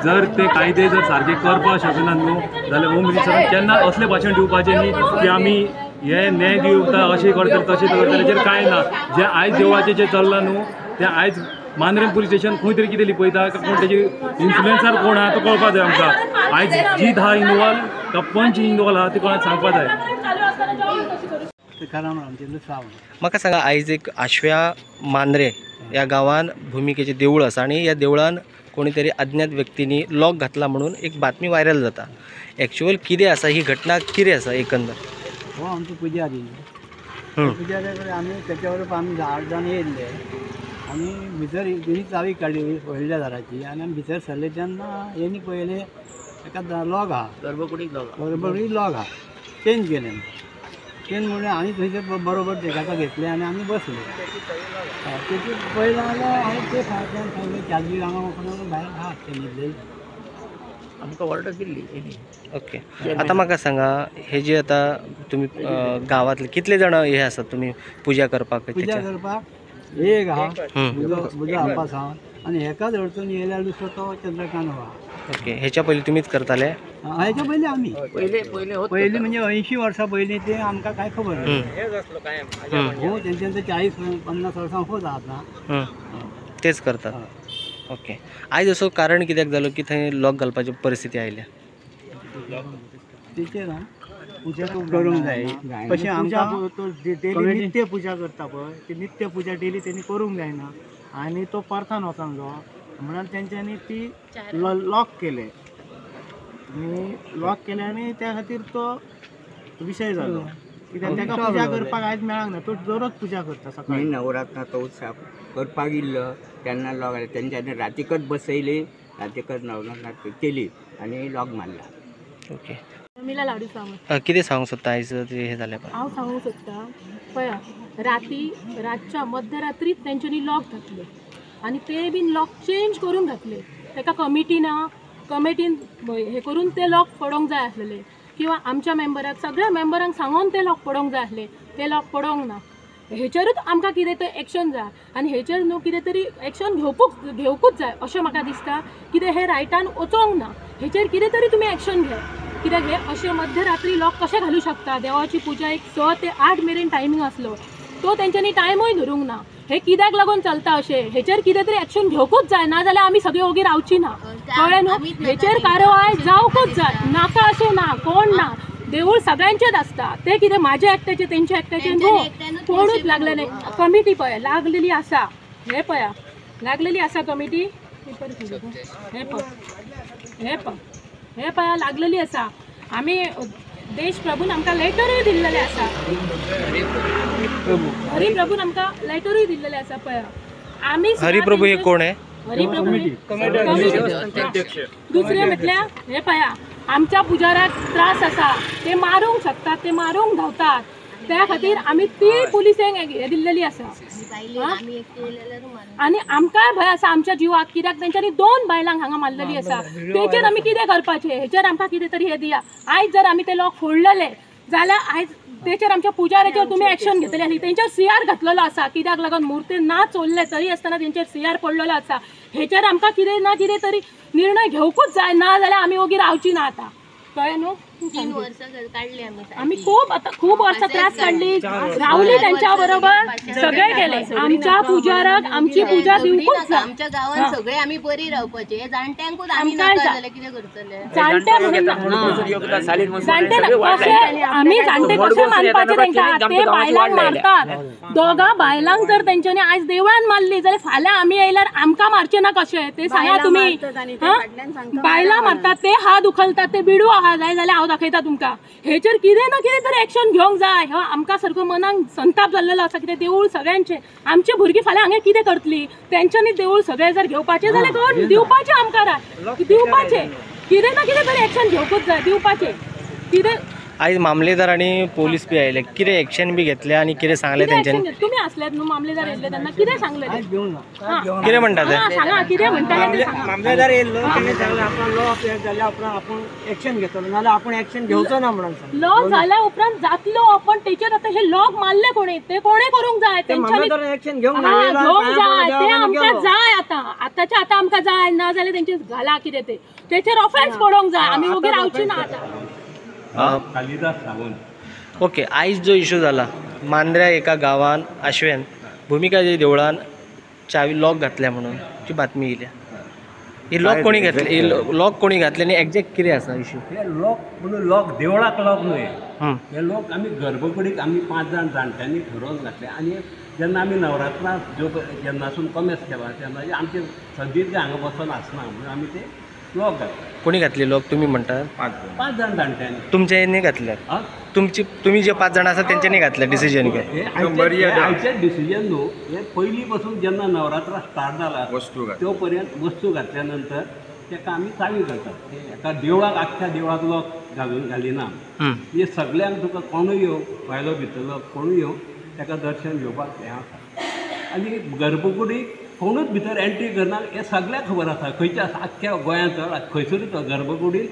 जर ते कायदे जर सारखे करपाक शकना न्हू जाल्यार होम मिनिस्टरान केन्ना असले भाशण दिवपाचें न्ही की आमी हे न्याय दिवता अशें करतले तशें करतले हेजेर कांय ना। जे आयज देवळाचें जें चल्लां न्हू तें आयज मांद्रेम पुलीस स्टेशन खंय तरी कितें लिपयता कोण तेजे इन्फ्लुएन्सर कोण आहा तो कळपाक जाय आमकां। आयज जीत हा इनवॉल्व काय पंच इनवॉल्व आहा ते कोणाक सांगपाक जाय। म्हाका सांगा आयज एक आशव्या मांद्रे ह्या गांवान भुमिकेचें देवूळ आसा आनी ह्या देवळान कोणी तरी अज्ञात व्यक्तींनी लॉक घातला म्हणून एक बातमी व्हायरल जाता। एक्चुअल कितें आसा ही घटना कितें आसा एकंदर? हो आमचो पुजारी पुजारी कडेन आमी तेच्या बरोबर आमी 8 जाण येयल्ले आनी भितर तेणी चावी काडली व्हडल्या दाराची आनी आमी भितर सरले तेन्ना हेणी पळयलें एका लॉक आहा बरोबर लॉक आहा चेंज केलें चेंज म्हणून आनी थंयसर बरोबर तेका घेतले आनी आमी बसले तेची पळयलें जाल्यार हांवें ते फाटल्यान सांगलें चार्जी हांगा भायर आहा ते न्हिदलेले आमकां ऑर्डर दिल्ली। ओके आता म्हाका सांगा हे जे आता तुमी गांवांतले कितले जाण हे आसात तुमी पुजा करपाक? पुजा करपाक एक आहा पुजा हाडपाक सांग आनी हेकाच अडचण येयल्यार दुसरो तो चंद्रकांत आहा। ओके हेच्या पयलीं तुमीच करताले? हेच्या पयलीं आमी पयलीं म्हणजे 80 वर्सां पयलीं ते आमकां कांय खबर ना हो तेंच्यान 40-50 वर्सां होत आतां तेच करतात। ओके आयज असो कारण कित्याक जालो की थंय लॉक घालपाची परिस्थिती आयल्या? तेचेर पुजा करूंक जाय कशें आमकां डेली नित्य पुजा करता पळय ती नित्य पुजा डेली तेणी करूंक जायना आनी तो परतान वचोंक जाय म्हणून तेंच्यांनी ती लॉक केले आनी लॉक केले आनी त्या खातीर तो विशय जालो कित्याक तेका पुजा करपाक आयज मेळांक ना तो दररोज पुजा करता सकाळी नवरात्राचो उत्सव करपाक इल्लो तेन्ना लॉक तेंच्यांनी रातीकच बसयली रातीकच नवरात्र केली आनी लॉक मारला। ओके मिला लाडू सावंत कितें सांगूंक सोदता आयज हे जालें पळय? हांव सांगूंक सोदतां पळया रातच्या मध्यरात्रीच तेंच्यांनी लॉक घातले आनी ते बीन लॉक चेंज करून घातले तेका कमिटीन हे करून ते लॉक पडोवंक जाय आसलेले किंवा आमच्या मेंबराक सगळ्या मेंबरांक सांगून ते लॉक पडोवंक जाय आसले ते लॉक पडोवंक ना। हेचेरूच आमकां कितें तरी एक्शन जाय आनी हेचेर न्हू कितें तरी एक्शन घेवकूच जाय अशें म्हाका दिसता कितें हे रायटान वचोंक ना हेचेर कितें तरी तुमी एक्शन घे कित्याक हे अशें मध्यरात्री लॉक कशें घालूं शकता? देवाची पुजा एक 6 ते 8 मेरेन टायमींग आसलो तो तेंच्यांनी टायमूय धरूंक ना हे कित्याक लागून चलता अशें हेचेर कितें तरी एक्शन घेवकूच जाय ना जाल्यार आमी सगळीं ओगी रावची ना कळ्ळें न्हू हेचेर कारवाय जावकूच जाय नाका अशें ना कोण ना देवूळ सगळ्यांचेच आसता ते कितें म्हाजे एकट्याचे तेंचे एकट्याचे न्हू कोणूच लागले नाही कमिटी पळय लागलेली आसा हे पळया लागलेली आसा कमिटी हे पळया लागलेली आसा आमी देश प्रभून आमकां लेटरूय दिल्लेले आसा हरिप्रभून आमकां लेटरूय दिल्लेले आसा पळया आमी हरिप्रभू हे कोण आहे? दुसरे म्हटल्यार हे पळया आमच्या पुजाऱ्याक त्रास आसा ते मारूंक शकतात ते मारूंक धांवतात त्या खातीर आमी ती पुलिसांक हे दिल्लेली आसा आनी आमकांय भंय आसा आमच्या जिवाक कित्याक तेंच्यांनी 2 बायलांक हांगा मारलेली आसा तेचेर आमी कितें करपाचें हेचेर आमकां कितें तरी हे दिया। आयज जर आमी ते लॉक फोडलेले जाल्यार आयज तेचेर आमच्या पुजाऱ्याचेर तुमी एक्शन घेतली आसली तेंचेर CR घातलेलो आसा कित्याक लागून मुर्ती ना चोरले तरी आसतना तेंचेर CR पडलेलो आसा हेचेर आमकां कितें ना कितें तरी निर्णय घेवकूच जाय ना जाल्यार आमी ओगी रावची ना आतां कळ्ळें न्हू 3 वर्सां काडली आमी खूब वर्सां त्रास काडली रावली त्यांच्या बरोबर सगळे गेले आमच्या पुजाराक आमची पुजा दिवकूच जाय आमच्या गावात सगळे आमी बरी रावपाचे जाणट्यांकूच आमी नाका जाल्यार कितें करतले जाणटे आमी जाणटे कशे मानपाचे तेंकां ते बायलांक मारतात दोगा बायलांक जर तेंच्यांनी आयज देवळान मारली जाल्यार फाल्यां आमी येयल्यार आमकां मारचे ना कशें ते सांगा तुमी बायलां मारतात ते हात उखलतात ते बिडू आहा जाय जाल्यार हांव दाखयता तुमकां हेचेर कितें ना कितें तरी एक्शन घेवंक जाय. हो आमकां सारको मनाक संताप जाल्लो आसा कितें देवूळ सगळ्यांचे आमचे भुरगीं फाल्यां हांगा कितें करतलीं तेंच्यांनी देवूळ सगळें जर घेवपाचें जाल्यार गव्हर्नमेंट दिवपाचें आमकां दिवपाचें कितें ना कितें तरी एक्शन घेवकूच जाय दिवपाचें कितें. आयज मामलेदार आणि पोलीस बी आयले कितें एक्शन बी घेतले आणि कितें सांगले तेंच्यांनी तुम्ही असलेत न्हू मामलेदार येयले तेन्ना कितें सांगले ते? घेऊन कितें म्हणटा ते सांगा कितें म्हणटाले ते सांगा. मामलेदार येयल्लो तेणे सांगलें आपण लॉ अप्लाय जाल्या उपरांत आपण एक्शन घेतलो नाल्यार आपण एक्शन घेवचो ना म्हणून सांगलें. लॉ झाल्या उपरांत जातलो पण तेचेर आता हे लॉक मारले कोणी ते कोणे करूंक जाय मामलेदारान एक्शन घेवंक घेवंक जाय ते आमकां जाय आतांच्या आतां आमकां जाय ना जाल्यार तेंचे घाला कितें ते तेचेर ऑफेन्स पडोवंक जाय आमी वगैरे रावची ना आतां. कालिदास सावंत. ओके आयज जो इशू जाला मांद्र्या एका गांवान आश्वेन भुमिकाच्या देवळान चावी लॉक घातल्या म्हणून ती बातमी येयल्या. ही लॉक कोणी घातली लॉक कोणी घातले आनी एक्झॅक्ट कितें आसा इशू? हे लोक म्हणून लोक देवळाक लोक न्हय हे लोक आमी गर्भकुडीक आमी 5 जाण जाणट्यांनी ठरोवन घातले आनी जेन्ना आमी नवरात्रांत जेन्नासून कमेस केला तेन्ना आमचे सदीत हांगा बसून आसना म्हणून आमी ते लॉक घातले. कोणी घातली लॉक तुमी म्हणटात? 5 जाण जाणट्यांनी. तुमच्या यांनी घातल्यात? तुम्ही जे 5 जाण आसा तेंच्यांनी घातल्या डिसिजन घे आयचे डिसिजन न्हू हे पयलीं पासून जेन्ना नवरात्रां स्टार्ट जाला तो पर्यंत वस्तू घातल्या नंतर ताका आमी चावी घालतात. एका देवळाक आख्ख्या देवळाक लॉक घालिना हे सगळ्यांक तुका कोणूय येवं भायलो भितरलो कोणूय येवं ताका दर्शन घेवपाक हें आसा आनी गर्भकुडीक कोणूच भितर एंट्री करना हें सगळ्यांक खबर आसा. खंयच्या आख्ख्या गोंयांत खंयसरूच गर्भकुडीन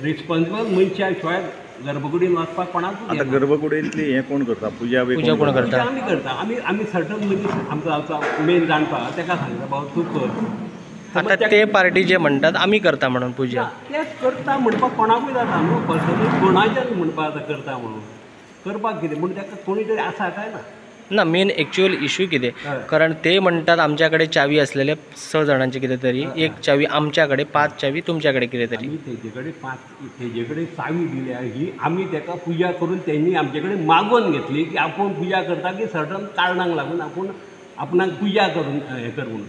रिस्पॉन्सिबल मनशा शिवाय गर्भकुडीन वचपाक कोणाकूच आता गर्भकुडींतली हें कोण करता पुजा कोण करता? आमी करता आमी सर्टन मनीस आमचो आमचा मेन जाणटा ताका सांगता बाबा तूं कर. आता ते पार्टी जे म्हणटात आमी करता म्हणून पुजा तेच करता म्हणपाक कोणाकूय जाता न्हू पर्सनली कोणाचें म्हणपाक जाता करता म्हणून करपाक कितें पूण ताका कोणी तरी आसा काय ना मेन एक्च्युअल इशू कितें कारण ते म्हणटात आमच्याकडे चावी असलेले 6 जाणांची कितें तरी एक चावी आमच्याकडे 5 चावी तुमच्याकडे कितें तरी तेजे कडेन चावी दिल्या ही आमी ताका पुजा करून तेणी आमचे कडेन मागून घेतली की आपूण पुजा करता की सर्टन कारणांक लागून आपणाक पुजा करून हें कर म्हणून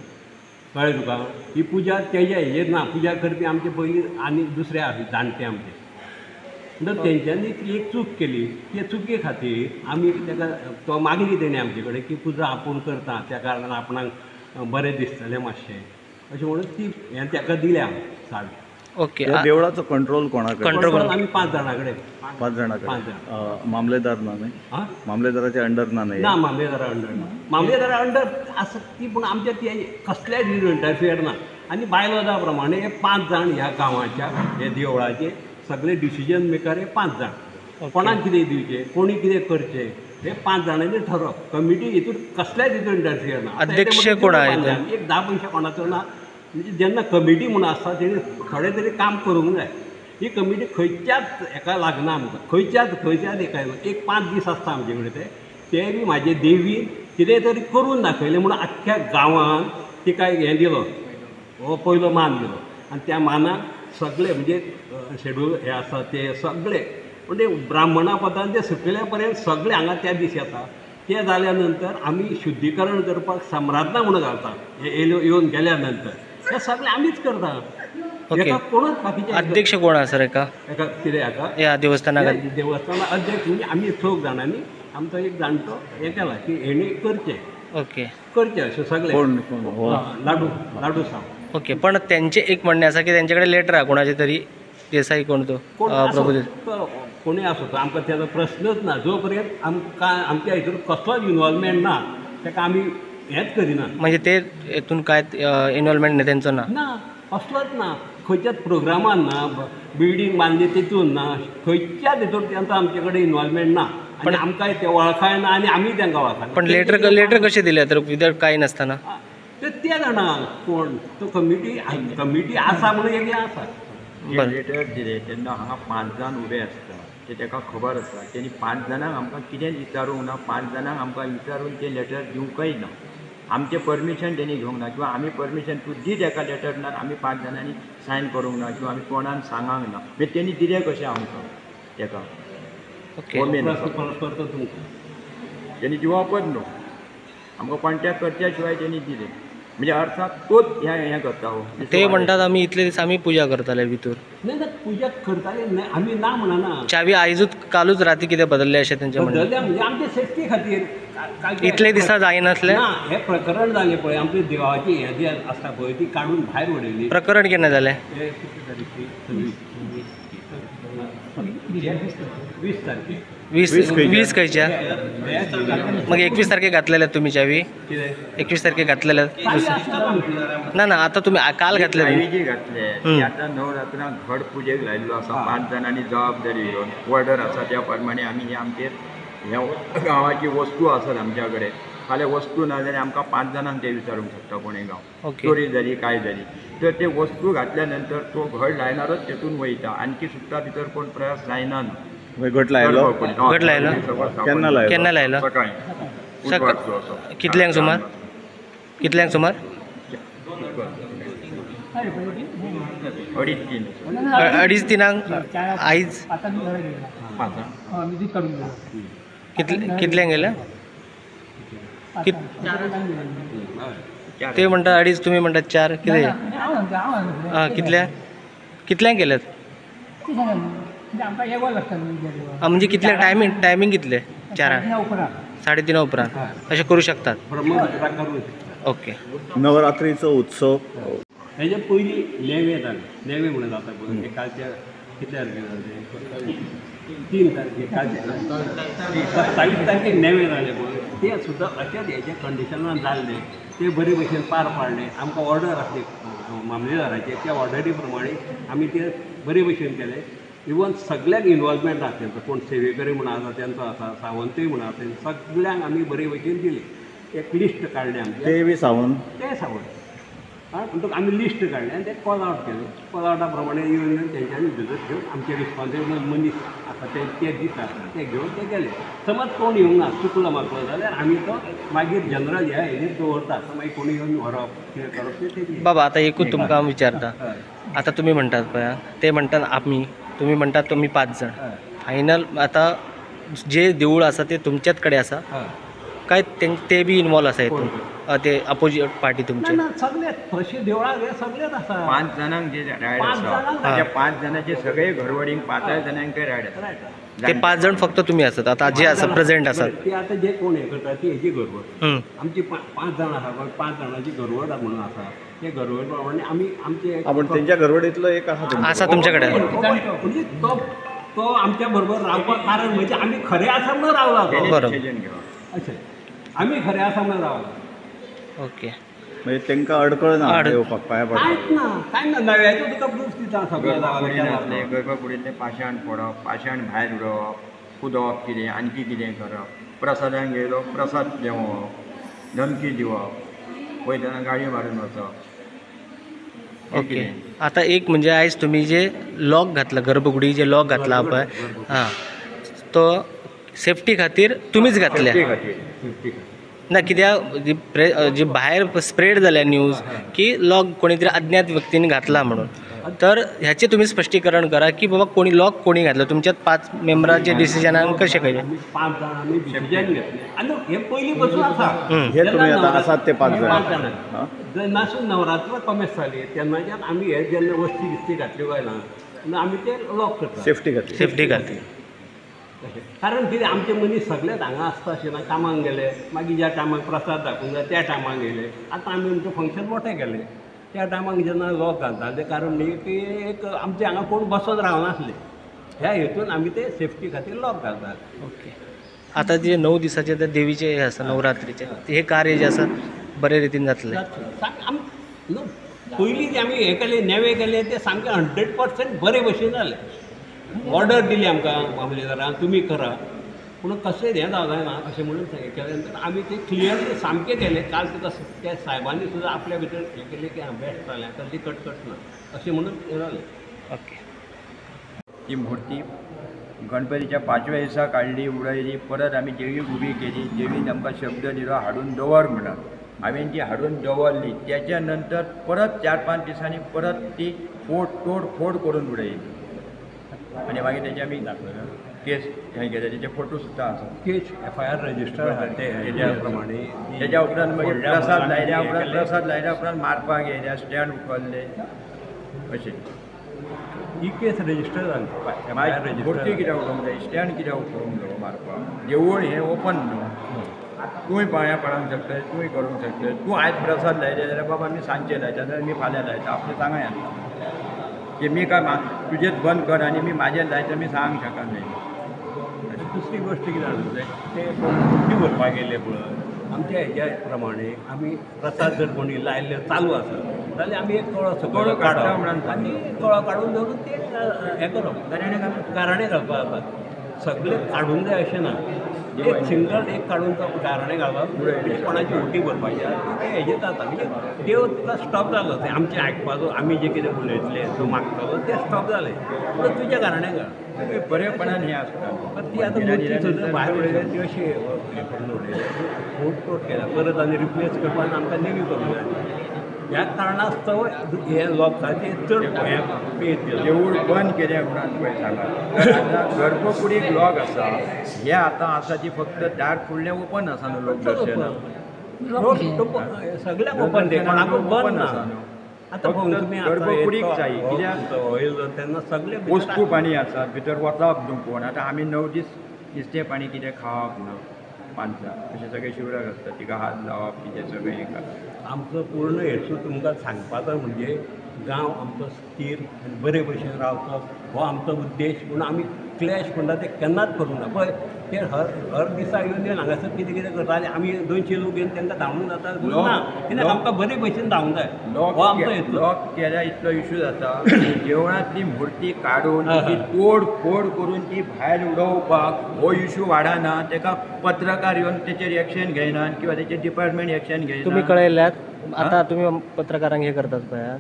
कळ्ळें तुका. ही पुजा तेजे हेजेर ना पुजा करपी आमचे पयलीं आनी दुसरे जाणटे आमचे म्हणटच तेंच्यांनी ती एक चूक केली ते चुके खातीर आमी ताका तो मागली तेणी आमचे कडेन की पुजा आपूण करता त्या कारणान आपणाक बरें दिसतलें मातशें अशें म्हणून ती हें ताका दिल्या चावी. ओके देवळाचो कंट्रोल कोणाकडे? कंट्रोल आमी 5 जाणां कडेन 5 जाणां कडेन. मामलेदार ना न्ही? मामलेदाराच्या अंडर ना न्ही? ना मामलेदारा अंडर ना. मामलेदारा अंडर आसा ती पूण आमच्या ती कसल्याच इंटरफियर ना आनी बायलॉजा प्रमाणे हे 5 जाण ह्या गांवाच्या हे देवळाचे सगळे डिसिजन मेकर हे 5 जाण. कोणाक कितें दिवचें कोणी कितें करचें हे 5 जाणांनी ठरप. कमिटी हितून कसल्याच हितून इंटरफियर ना. अध्यक्ष कोण आहे? एक 10 पयशे कोणाचो ना म्हणजे जेन्ना कमिटी म्हणून आसता तेणी थोडें तरी काम करूंक जाय. ही कमिटी खंयच्याच हेका लागना आमकां खंयच्याच एका एक 5 दीस आसता आमचे कडेन ते बी म्हाजे देवीन कितें तरी करून दाखयलें म्हणून आख्ख्या गांवान तिका हें दिलो हो पयलो मान दिलो आनी त्या मानाक सगळे म्हणजे शेड्यूल हे आसा ते सगळे म्हणजे ब्राह्मणा पदान ते सकयल्या पर्यंत सगळे हांगा त्या दीस येता. ते जाल्या नंतर आमी शुद्धीकरण करपाक सम्राज्ञा म्हणून घालता हे येवन गेल्या नंतर हे सगळे आमीच करता. ओके. कोणूच बाकीचे अध्यक्ष कोण आसा रे का कितें हाका या देवस्थानाक? देवस्थाना अध्यक्ष म्हणजे आमी 6 जाणांनी आमचो एक जाणटो हें केला की हेणी करचें अशें सगळे लाडू साव. ओके पण त्यांचे एक म्हणणे आसा की त्यांच्याकडे लेटर आहे कोणाचे तरी देसाई कोण तो प्रभू कोणी आसो तो आमकां त्याचो प्रश्नच ना. जो पर्यंत आमकां आमच्या हितून कसलोच इनवॉल्वमेंट ना ताका आमी हेंच करिना. म्हणजे ते हितून काय इनवॉल्वमेंट नाही त्यांचं ना असलोच ना. खंयच्याच प्रोग्रामान ना बिल्डींग बांदली तितून ना खंयच्याच हितून तेंचो आमचे कडेन इनवॉल्वमेंट ना पण आमकां ते वळखाय ना आनी आमी तांकां वळखना. पण लेटर कशें दिले तर विदआउट कांय नासतना? ते जाणा कोण तो कमिटी आसा म्हणून एक आसा. लेटर दिले तेन्ना हांगा 5 जाण उबे आसता ते ताका खबर आसा तेणी 5 जाणांक आमकां कितेंच विचारूंक ना 5 जाणांक आमकां विचारून ते लेटर दिवंकय ना. आमचें परमिशन तेणी घेवंक ना किंवा आमी परमिशन तूं दी ताका लेटर ना आमी 5 जाणांनी सायन करूंक ना किंवा आमी कोणाक सांगूंक ना मागीर तेणी दिलें कशें आमकां ताका तेणी दिवपच न्हू आमकां कॉन्टेक्ट करच्या शिवाय तेणी दिलें म्हणजे अर्थात तोच हे करता हो. ते म्हणतात आम्ही इतले दीस आम्ही पूजा करताले भितर. नाही ना पूजा करताले नाही आम्ही ना म्हणा चावी आयजूच कालूच राती कितें बदलले अशें तेंचें म्हणणें. बदलल्या म्हणजे आमच्या सेफ्टी खातीर इतले दिसा जायनासले. ना हे प्रकरण जालें पळय आमची देवाची हें जी आसता पळय ती काडून भायर उडयली. प्रकरण केन्ना जालें? हे कितले तारीख? 20 तारखेक. 20 खंयच्या? मग 21 तारखेक घातलेले तुमी चावी? कितें 21 तारखेक घातलेले? ना ना आता तुम्ही काल घातले. चावी जी घातले ती आता नवरात्रांक घट पुजेक लायिल्लो आसा. 5 जाणांनी जबाबदारी घेवन ऑर्डर आसा त्या प्रमाणे आमी हे आमचेर ह्या गांवाची वस्तू आसत आमच्या कडेन. फाल्यां वस्तू ना जाल्यार आमकां 5 जाणांक ते विचारूंक शकता कोणें गांव. ओके. चोरी जाली काय जाली तर ते वस्तू घातल्या नंतर तो घड लायनारच तेतून वयता. आणखी सुद्दां भितर कोण प्रयास लायना. घट लायलो घट लायलो? केन्ना लायलो? केन्ना लायलो? सकाळी बुधवारचो असो. कितल्यांक सुमार? कितल्यांक सुमार? 2:30-3 आयज कितल्यांक गेले? ते म्हणटा 2:30 तुम्ही म्हणटात 4 कितें? कितल्यांक गेल्यात? म्हणजे कितले टायमींग कितले? 4 3:30 उपरांत अशें करूं शकतात. ओके. नवरात्रीचो उत्सव हेजे पयलीं नेवे जाले. नेवे म्हणून जाता पळय कालच्या कितल्या तारखेक? 3 तारखेक कालच्या 27 तारखेक नेवे जाले पळय ते सुद्दां अशेंच हेजे कंडिशनान जाल्ले. ते बरे भशेन पार पाडले. आमकां ऑर्डर आसली मामलेदाराचे त्या ऑर्डरी प्रमाणे आमी ते बरे भशेन केले. इवन सगळ्यांक इनवॉल्वमेंट आसा तेंचो. कोण सेवेकरी म्हणून आसा तेंचो आसा, सावंतय म्हणून आसा, सगळ्यांक आमी बरे भशेन दिले. एक लिस्ट काडलें आमचें. ते बी सावन ते सावंत म्हणटून आमी लिस्ट काडलें आनी ते कॉल आवट केलें. कॉल आवटा प्रमाणे येवन तेंच्यांनी भितर घेवन आमचे रिस्पॉन्सिबल मनीस आसा ते दिता ते घेवन ते गेले. समज कोण येवंक ना चुकलो म्हाका जाल्यार आमी तो मागीर जनरल ह्या हेजेर दवरता. मागीर कोणी येवन व्हरप कितें करप ते बाबा आतां एकूच तुमकां हांव विचारता. आतां तुमी म्हणटात पळय ते म्हणटात आमी, तुमी म्हणटात तुमी 5 जाण. फायनल आतां जे देवूळ आसा ते तुमच्याच कडेन आसा काय ते बी इनवॉल्व आसा हितून? ते अपोजीट पार्टी तुमचे? सगळे तशे देवळां हे सगळेच आसा. 5 जाणांक जे रायड आसा त्या 5 जाणांचे सगळे घरवडींक 5 जाणांक रायड आसा. ते 5 जाण फक्त तुमी आसात आतां जे आसा प्रेझेंट आसात ते आतां जे कोण हे करता ती हेजी घरवड. आमची 5 जाण आसा पळय 5 जाणांची घरवड म्हणून आसा. ते घरवड प्रमाणे आमी आमचे आपण त्यांच्या घरवडीतलो एक आसा तुमच्या कडेन. म्हणजे तो आमच्या बरोबर रावपाक कारण म्हणजे आमी खरे आसा म्हणून रावला. बरोबर. अशें आमी खरे आसा म्हणून रावला. ओके. म्हणजे तांकां अडकळ ना येवपाक पांया पडपाक? कांय ना नव्याचो तुका प्रूफ दिता सगळें. गर्भकुडींतलें पाशाण पडप, पाशाण भायर उडोवप, कुदोवप कितें आणखी कितें करप, प्रसादांक गेलो प्रसाद देंवप, धमकी दिवप, वयतना गाडी मारून वचप. ओके. आतां एक म्हणजे आयज तुमी जे लॉक घातला गर्भकुडी जे लॉक घातला पळय तो सेफ्टी खातीर तुमीच घातल्या ना? कित्याक जी भायर स्प्रेड जाल्या न्यूज की लॉक कोणी तरी अज्ञात व्यक्तीने घातला म्हणून, तर ह्याचे तुम्ही स्पश्टीकरण करा की बाबा कोणी लॉक कोणी घातलं तुमच्यात 5 मेंबरांचे डिसिजनान कशें कळ्ळें? 5 जाण आमी डिसिजन घेतले आनी हे पयलीं पासून आसा. हे तुम्ही आता आसात ते 5 जाण जेन्नासून नवरात्र कमेस जाली तेन्नाच्यान आमी हे जेन्ना वस्ती बिस्ती घातल्यो काय ना आमी ते लॉक करता सेफ्टी खातीर. सेफ्टी खातीर. कारण कितें आमचे मनीस सगळेच हांगा आसता अशें ना. कामाक गेले मागीर ज्या टायमाक प्रसाद दाखोवंक जाय त्या टायमाक गेले. आतां आमी आमचें फंक्शन मोठें केलें त्या टायमाक जेन्ना लॉक घालता तें कारण न्ही की एक आमचे हांगा कोण बसत रावनासले. ह्या हेतून आमी ते सेफ्टी खातीर लॉक घालतात. ओके. आता जे 9 दिसाचे ते देवीचे हे आसा नवरात्रीचे हे कार्य जे आसा बरे रितीन जातले. पयलीं जे आमी हे केले नेवे केले ते सामके 100% बरे भशेन जाले. ऑर्डर दिली आमकां मामलेदारान तुमी करा पूण कशें हें जावं जायना अशें म्हणून केले नंतर आमी ते क्लियरली सामकें केलें. काल तुका त्या साहेबांनी सुद्दां आपल्या भितर हें केलें की हांव बेस्ट जालें कसली कटकट ना अशें म्हणून हें जालें. ओके. ती मुर्ती गणपतीच्या 5व्या दिसा काडली उडयली. परत आमी देवीक उबी केली. देवीन आमकां शब्द दिलो हाडून दवर म्हणून. हांवें ती हाडून दवरली. त्याच्या नंतर परत 4-5 दिसांनी परत ती तोडफोड करून उडयली आणि मागीर तेची आमी केस हे केले त्याचे फोटो सुद्धा आसात केस FIR रजिस्टर तेज्या प्रमाणे तेज्या उपरांत मागीर प्रसाद लायल्या उपरांत मारपाक येयल्या स्टँड उखल्ले अशें ही केस रजिस्टर जाली मागीर मूर्ती कित्याक उखोवंक जाय स्टँड कित्याक उखोवंक जाय मारपाक देवूळ हें ओपन न्हू तूंय पांयां पडोंक शकता तूंय करूंक शकता तूं आयज प्रसाद लायले जाल्यार बाबा आमी सांजचे लायता जाल्यार मी फाल्यां लायता आपलें सांगाय आसता की मी काय तुजेच बंद कर आनी मी म्हाजें लायता मी सांगूंक शकना दुसरी गोष्ट कितें जालें ते मुर्ती भरपाक गेले पळय आमच्या हेज्या प्रमाणे आमी प्रसाद जर कोणी लायले चालू आसा जाल्यार आमी एक कळो कळो काडटा म्हणून आनी कळो काडून धरून ते हें करप गाराणें घालपाक जाता सगळे काडूंक जाय अशें ना एक सिंगल एक काडून तो गाराणें घालप म्हणजे कोणाची ओटी भरपाची ते हेजेर जाता म्हणजे देव तुका स्टॉप जालो तें आमचें आयकपाचो आमी जें कितें उलयतले तूं मागतलो तें स्टॉप जालें पूण तुज्या गाराणें घाल बरेपणान हें आसता ती आतां मूर्ती सुद्दां भायर उडयले ती अशी हें करून उडयले फोट कोट केला परत आनी रिप्लेस करपाक आमकां नेगी करूंक जाय ह्या कारणास्तव हे लोकांचे चड पेज केला देवूळ बंद केल्या उपरांत पळय सांगात गर्भकुडीक लॉक आसा हे आतां आसा ती फक्त दार फुडलें ओपन आसा न्हू लोक दर्शनाक सगळ्याक ओपन दे कोणाकूच बंद ना आतां पळोवन तुमी गर्भकुडीक जाय कित्याक वयर तेन्ना सगळे वस्तू पाणी आसात भितर वचप न्हू कोण आतां आमी 9 दीस नुस्तें पाणी कितें खावप ना पांचां अशें सगळें शिवराक आसता तिका हात लावप कितें सगळें हें करप आमचो पूर्ण हेतू तुमकां सांगपाचो म्हणजे गांव आमचो स्थिर आनी बरे भशेन रावचो हो आमचो उद्देश पूण आमी क्लॅश म्हणटा ते केन्नाच करूंक ना पळय ते हर दिसा येवन हांगासर कितें कितें करता आनी आमी 200 लोक येवन तांकां धांवूंक जाता ना कित्याक आमकां बरे भशेन धांवूंक जाय हो आमचो हेतू लॉक केल्यार इतलो इशू जाता देवळांतली मुर्ती काडून ती तोड फोड करून ती भायर उडोवपाक हो इशू वाडना ताका पत्रकार येवन तेचेर एक्शन घेयनात किंवा तेचे डिपार्टमेंट एक्शन घेयना तुम्ही कळयल्यात आता तुम्ही पत्रकारांक हे करतात पळय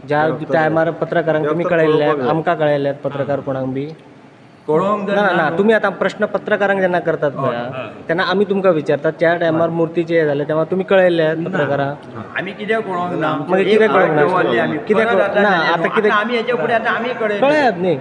ज्या टायमार पत्रकारांक तुम्ही कळयल्यात आमकां कळयल्यात पत्रकार कोणाक बी कळोवंक ना ना तुम्ही आता प्रश्न पत्रकारांक जेन्ना करतात पळय तेन्ना आमी तुमकां विचारतात त्या टायमार मुर्तीचे हे जाले तेव्हा तुम्ही कळयल्यात पत्रकारांक आमी कित्याक कळोवंक ना मागीर कित्याक कळोवंक ना कित्याक ना आता कित्याक आमी हेच्या फुडें आतां आमी कळयात न्ही